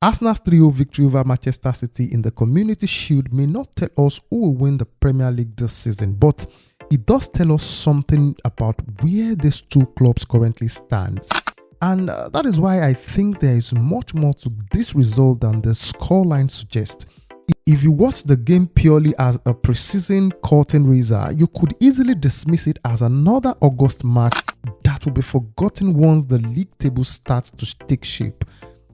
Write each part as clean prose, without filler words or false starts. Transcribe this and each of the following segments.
Arsenal's 3-0 victory over Manchester City in the Community Shield may not tell us who will win the Premier League this season, but it does tell us something about where these two clubs currently stand. And that is why I think there is much more to this result than the scoreline suggests. If you watch the game purely as a preseason curtain raiser, you could easily dismiss it as another August match that will be forgotten once the league table starts to take shape.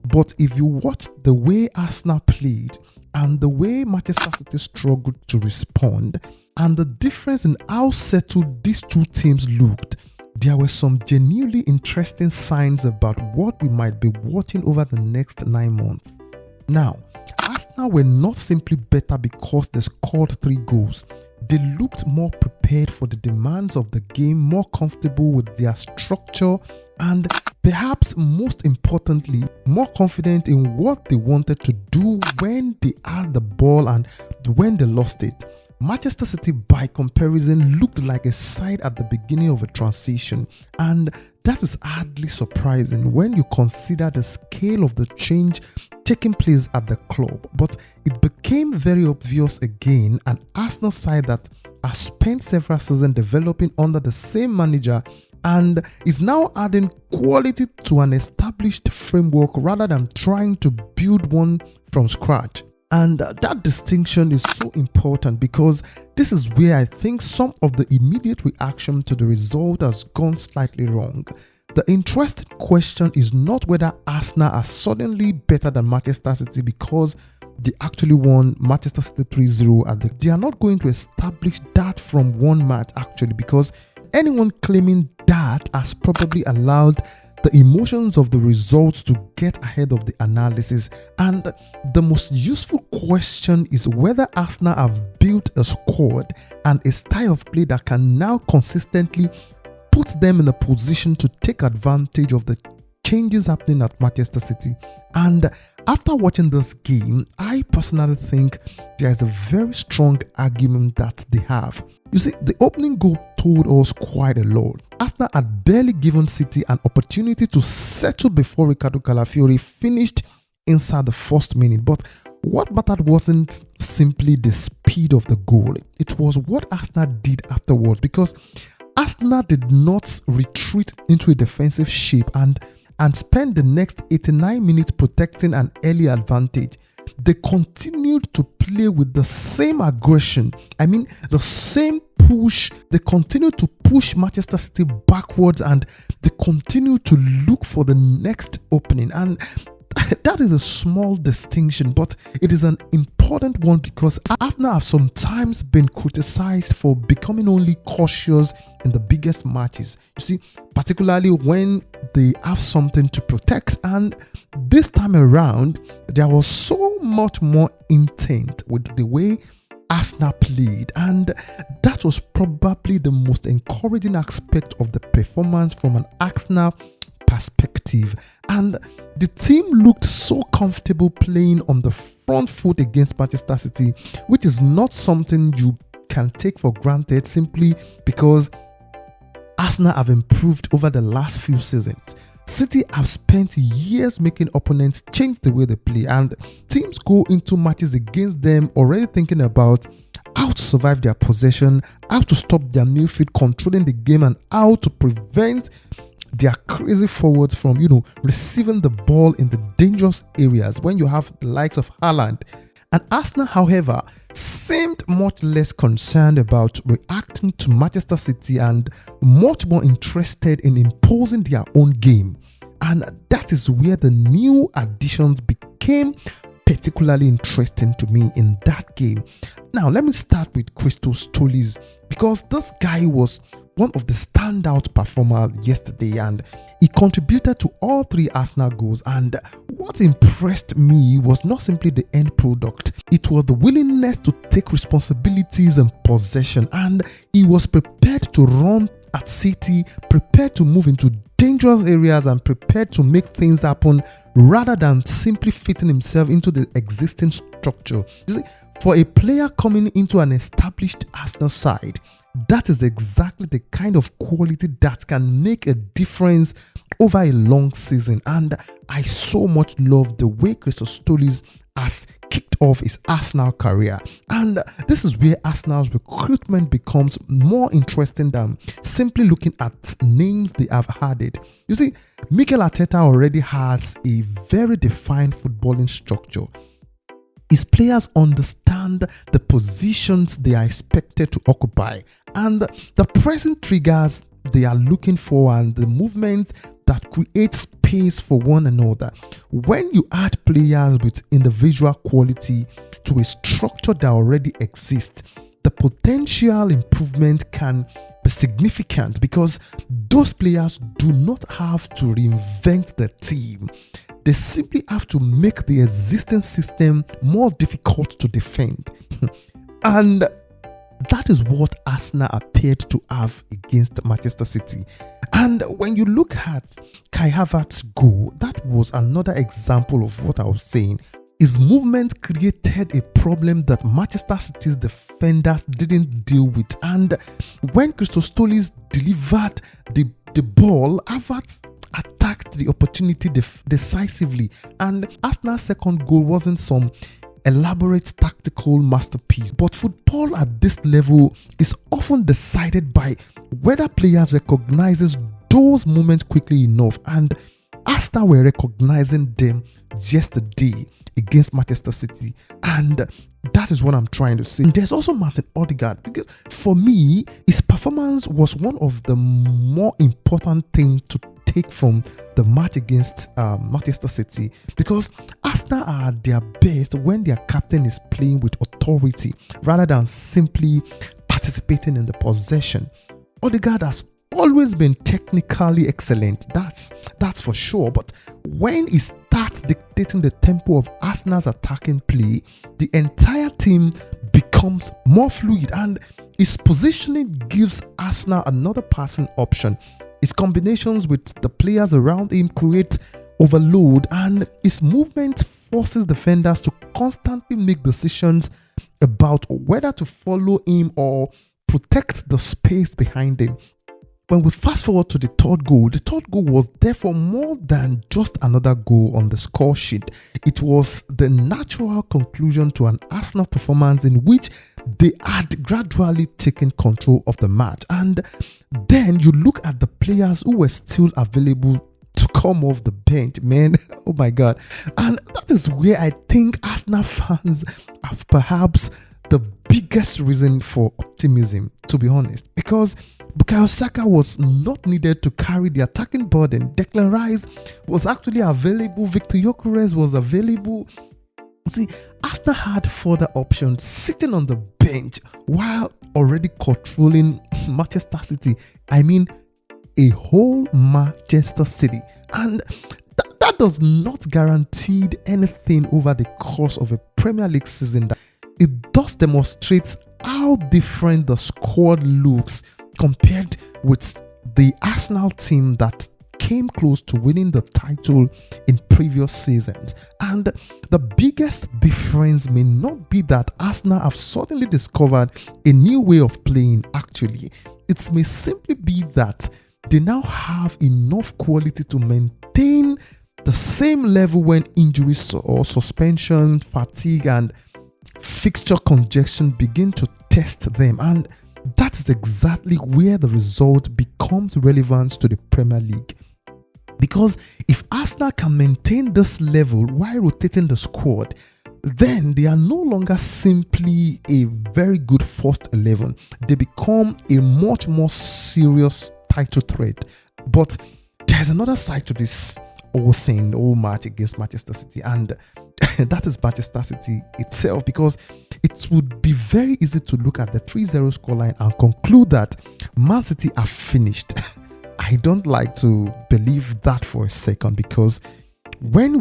But if you watch the way Arsenal played and the way Manchester City struggled to respond and the difference in how settled these two teams looked, there were some genuinely interesting signs about what we might be watching over the next 9 months. Now, Arsenal were not simply better because they scored 3 goals. They looked more prepared for the demands of the game, more comfortable with their structure, and perhaps most importantly, more confident in what they wanted to do when they had the ball and when they lost it. Manchester City, by comparison, looked like a side at the beginning of a transition, and that is hardly surprising when you consider the scale of the change taking place at the club. But it became very obvious again, an Arsenal side that has spent several seasons developing under the same manager and is now adding quality to an established framework rather than trying to build one from scratch. And that distinction is so important because this is where I think some of the immediate reaction to the result has gone slightly wrong. The interesting question is not whether Arsenal are suddenly better than Manchester City because they actually won Manchester City 3-0. They are not going to establish that from one match actually, because anyone claiming that has probably allowed the emotions of the results to get ahead of the analysis. And the most useful question is whether Arsenal have built a squad and a style of play that can now consistently put them in a position to take advantage of the changes happening at Manchester City. And after watching this game, I personally think there is a very strong argument that they have. You see, the opening goal told us quite a lot. Arsenal had barely given City an opportunity to settle before Ricardo Calafiori finished inside the first minute. But what mattered wasn't simply the speed of the goal. It was what Arsenal did afterwards, because Arsenal did not retreat into a defensive shape and spend the next 89 minutes protecting an early advantage. They continued to play with the same aggression. The same push. They continued to push Manchester City backwards and they continued to look for the next opening. And that is a small distinction, but it is an important one because Arsenal have sometimes been criticized for becoming only cautious in the biggest matches. You see, particularly when they have something to protect. And this time around, there was so much more intent with the way Arsenal played, and that was probably the most encouraging aspect of the performance from an Arsenal perspective. And the team looked so comfortable playing on the front foot against Manchester City, which is not something you can take for granted simply because Arsenal have improved over the last few seasons. City have spent years making opponents change the way they play, and teams go into matches against them already thinking about how to survive their possession, how to stop their midfield controlling the game, and how to prevent their crazy forwards from, receiving the ball in the dangerous areas when you have the likes of Haaland. And Arsenal, however, seemed much less concerned about reacting to Manchester City and much more interested in imposing their own game. And that is where the new additions became particularly interesting to me in that game. Now, let me start with Christos Stolis, because this guy was one of the standout performers yesterday and he contributed to all 3 Arsenal goals. And what impressed me was not simply the end product, it was the willingness to take responsibilities and possession, and he was prepared to run at City, prepared to move into dangerous areas and prepared to make things happen rather than simply fitting himself into the existing structure. You see, for a player coming into an established Arsenal side, that is exactly the kind of quality that can make a difference over a long season. And I so much love the way Christostolis has kicked off his Arsenal career. And this is where Arsenal's recruitment becomes more interesting than simply looking at names they have added. You see, Mikel Arteta already has a very defined footballing structure. His players understand the positions they are expected to occupy and the pressing triggers they are looking for and the movements that create space for one another. When you add players with individual quality to a structure that already exists, the potential improvement can be significant because those players do not have to reinvent the team. They simply have to make the existing system more difficult to defend. And that is what Arsenal appeared to have against Manchester City. And when you look at Kai Havertz's goal, that was another example of what I was saying. His movement created a problem that Manchester City's defenders didn't deal with. And when Christostolis delivered the ball, Havertz attacked the opportunity decisively. And Arsenal's second goal wasn't some elaborate tactical masterpiece, but football at this level is often decided by whether players recognizes those moments quickly enough, and Arsenal were recognizing them yesterday against Manchester City, and that is what I'm trying to say. And there's also Martin Ødegaard, because for me, his performance was one of the more important things to take from the match against Manchester City, because Arsenal are at their best when their captain is playing with authority rather than simply participating in the possession. Ødegaard has always been technically excellent, that's for sure, but when he starts dictating the tempo of Arsenal's attacking play, the entire team becomes more fluid, and his positioning gives Arsenal another passing option. His combinations with the players around him create overload, and his movement forces defenders to constantly make decisions about whether to follow him or protect the space behind him. When we fast forward to the third goal was therefore more than just another goal on the score sheet. It was the natural conclusion to an Arsenal performance in which they had gradually taken control of the match. And then you look at the players who were still available to come off the bench, man. Oh my God. And that is where I think Arsenal fans have perhaps the biggest reason for optimism, to be honest, because Bukayo Saka was not needed to carry the attacking burden. Declan Rice was actually available. Victor Gyökeres was available. See, Arsenal had further options sitting on the bench while already controlling Manchester City. I mean, a whole Manchester City. And that does not guarantee anything over the course of a Premier League season. It does demonstrate how different the squad looks compared with the Arsenal team that came close to winning the title in previous seasons. And the biggest difference may not be that Arsenal have suddenly discovered a new way of playing. Actually, it may simply be that they now have enough quality to maintain the same level when injuries or suspension, fatigue, and fixture congestion begin to test them. And that is exactly where the result becomes relevant to the Premier League. Because if Arsenal can maintain this level while rotating the squad, then they are no longer simply a very good first 11. They become a much more serious title threat. But there's another side to this whole match against Manchester City, and that is Manchester City itself, because it would be very easy to look at the 3-0 scoreline and conclude that Man City are finished. I don't like to believe that for a second, because what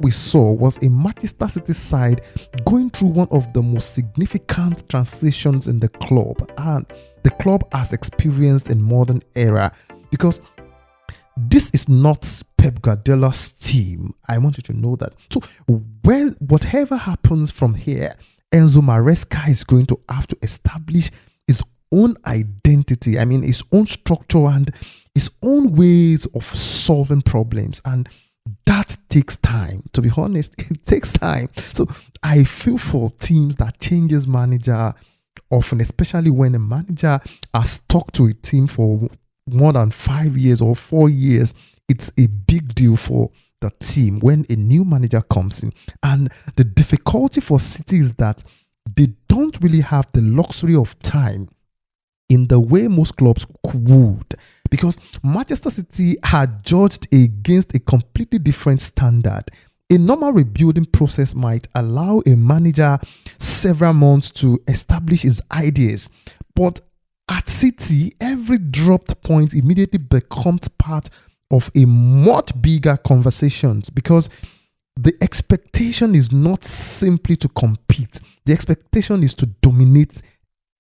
we saw was a Manchester City side going through one of the most significant transitions in the club, and the club has experienced in modern era, because this is not Pep Guardiola's team. I want you to know that. So, whatever happens from here, Enzo Maresca is going to have to establish his own identity, his own structure and his own ways of solving problems. And that takes time. To be honest, it takes time. So I feel for teams that changes manager often, especially when a manager has stuck to a team for more than 5 years or 4 years. It's a big deal for the team when a new manager comes in. And the difficulty for City is that they don't really have the luxury of time in the way most clubs would, because Manchester City had judged against a completely different standard. A normal rebuilding process might allow a manager several months to establish his ideas, but at City, every dropped point immediately becomes part of a much bigger conversation, because the expectation is not simply to compete. The expectation is to dominate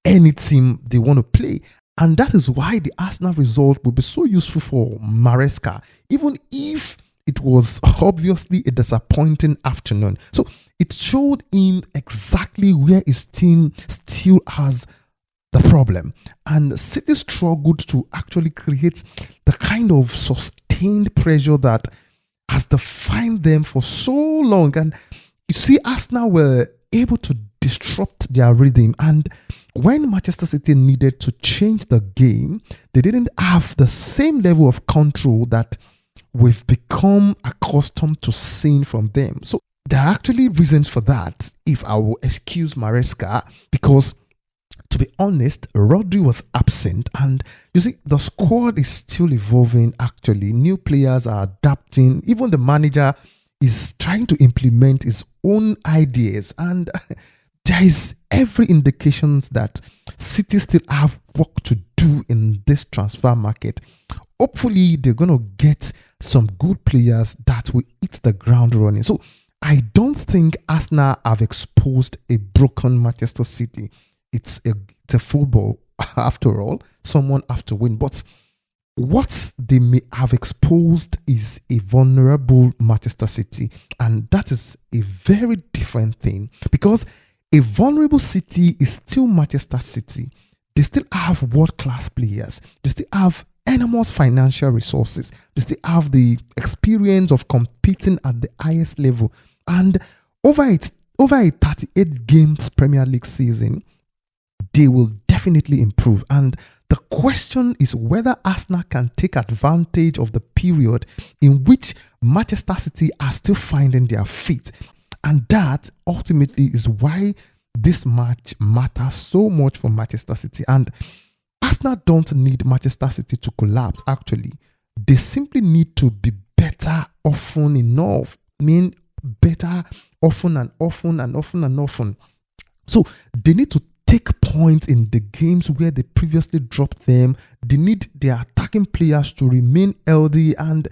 any team they want to play. And that is why the Arsenal result will be so useful for Maresca, even if it was obviously a disappointing afternoon. So it showed him exactly where his team still has the problem. And City struggled to actually create the kind of sustained pressure that has defined them for so long. And you see, Arsenal were able to disrupt their rhythm. And when Manchester City needed to change the game, they didn't have the same level of control that we've become accustomed to seeing from them. So there are actually reasons for that, if I will excuse Maresca, because to be honest, Rodri was absent, and you see, the squad is still evolving actually. New players are adapting. Even the manager is trying to implement his own ideas, and there is every indication that City still have work to do in this transfer market. Hopefully, they're going to get some good players that will hit the ground running. So I don't think Arsenal have exposed a broken Manchester City. It's a football after all. Someone have to win. But what they may have exposed is a vulnerable Manchester City. And that is a very different thing, because a vulnerable City is still Manchester City. They still have world-class players. They still have enormous financial resources. They still have the experience of competing at the highest level. And over a 38 games Premier League season, they will definitely improve. And the question is whether Arsenal can take advantage of the period in which Manchester City are still finding their feet. And that ultimately is why this match matters so much for Manchester City. And Arsenal don't need Manchester City to collapse, actually. They simply need to be better often enough. Better often and often and often and often. So they need to take points in the games where they previously dropped them. They need their attacking players to remain healthy, and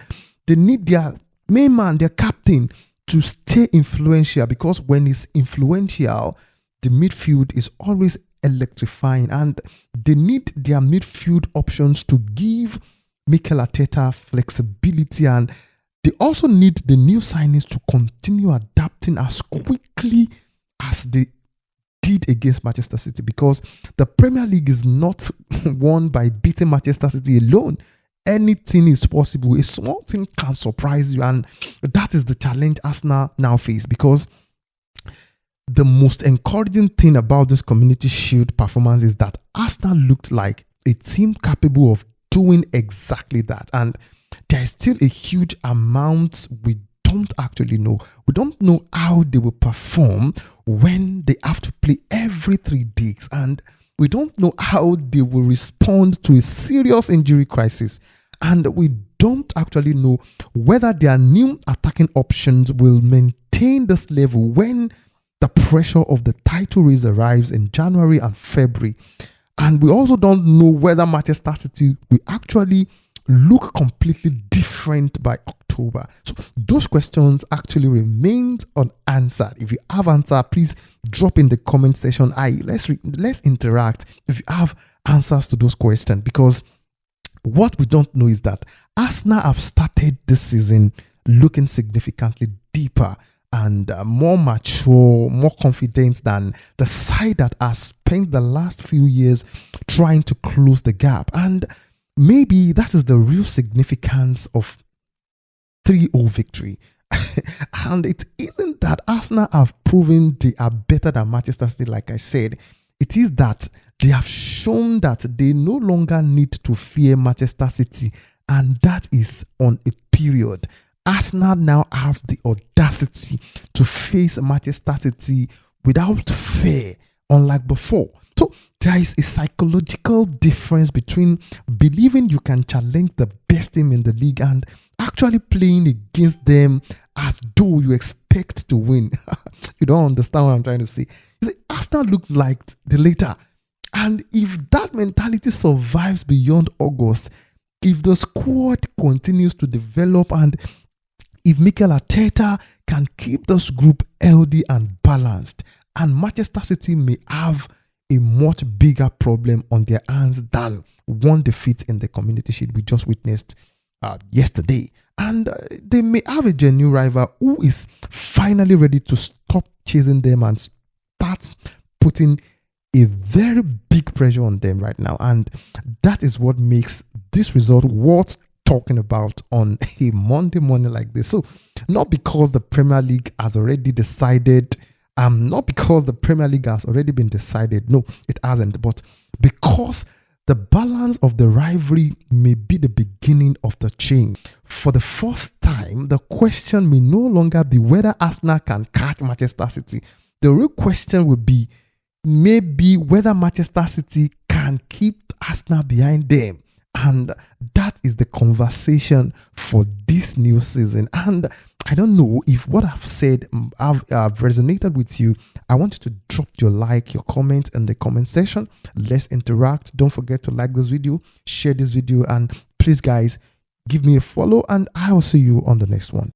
they need their main man, their captain, to stay influential, because when he's influential, the midfield is always electrifying, and they need their midfield options to give Mikel Arteta flexibility, and they also need the new signings to continue adapting as quickly as they did against Manchester City, because the Premier League is not won by beating Manchester City alone. Anything is possible. A small thing can surprise you, and that is the challenge Arsenal now face, because the most encouraging thing about this Community Shield performance is that Arsenal looked like a team capable of doing exactly that. And there is still a huge amount we don't actually know. We don't know how they will perform when they have to play every 3 days. And we don't know how they will respond to a serious injury crisis. And we don't actually know whether their new attacking options will maintain this level when the pressure of the title race arrives in January and February. And we also don't know whether Manchester City will actually look completely different by October. So those questions actually remain unanswered. If you have answer, please drop in the comment section. Let's interact if you have answers to those questions, because what we don't know is that Arsenal have started this season looking significantly deeper, and more mature, more confident than the side that has spent the last few years trying to close the gap. And maybe that is the real significance of 3-0 victory. And it isn't that Arsenal have proven they are better than Manchester City, like I said. It is that they have shown that they no longer need to fear Manchester City, and that is on a period. Arsenal now have the audacity to face Manchester City without fear, unlike before. So there is a psychological difference between believing you can challenge the best team in the league and actually playing against them as though you expect to win. You don't understand what I'm trying to say. You see, Arsenal looked like the latter. And if that mentality survives beyond August, if the squad continues to develop, and if Mikel Arteta can keep this group healthy and balanced, and Manchester City may have a much bigger problem on their hands than one defeat in the Community Shield we just witnessed yesterday. And they may have a genuine rival who is finally ready to stop chasing them and start putting a very big pressure on them right now. And that is what makes this result worth talking about on a Monday morning like this. So not because the Premier League has already decided, not because the Premier League has already been decided. No, it hasn't. But because the balance of the rivalry may be the beginning of the change. For the first time, the question may no longer be whether Arsenal can catch Manchester City. The real question will be maybe whether Manchester City can keep Arsenal behind them. And that is the conversation for this new season. And I don't know if what I've said have resonated with you. I want you to drop your like, your comment in the comment section. Let's interact. Don't forget to like this video, share this video, and please guys, give me a follow, and I will see you on the next one.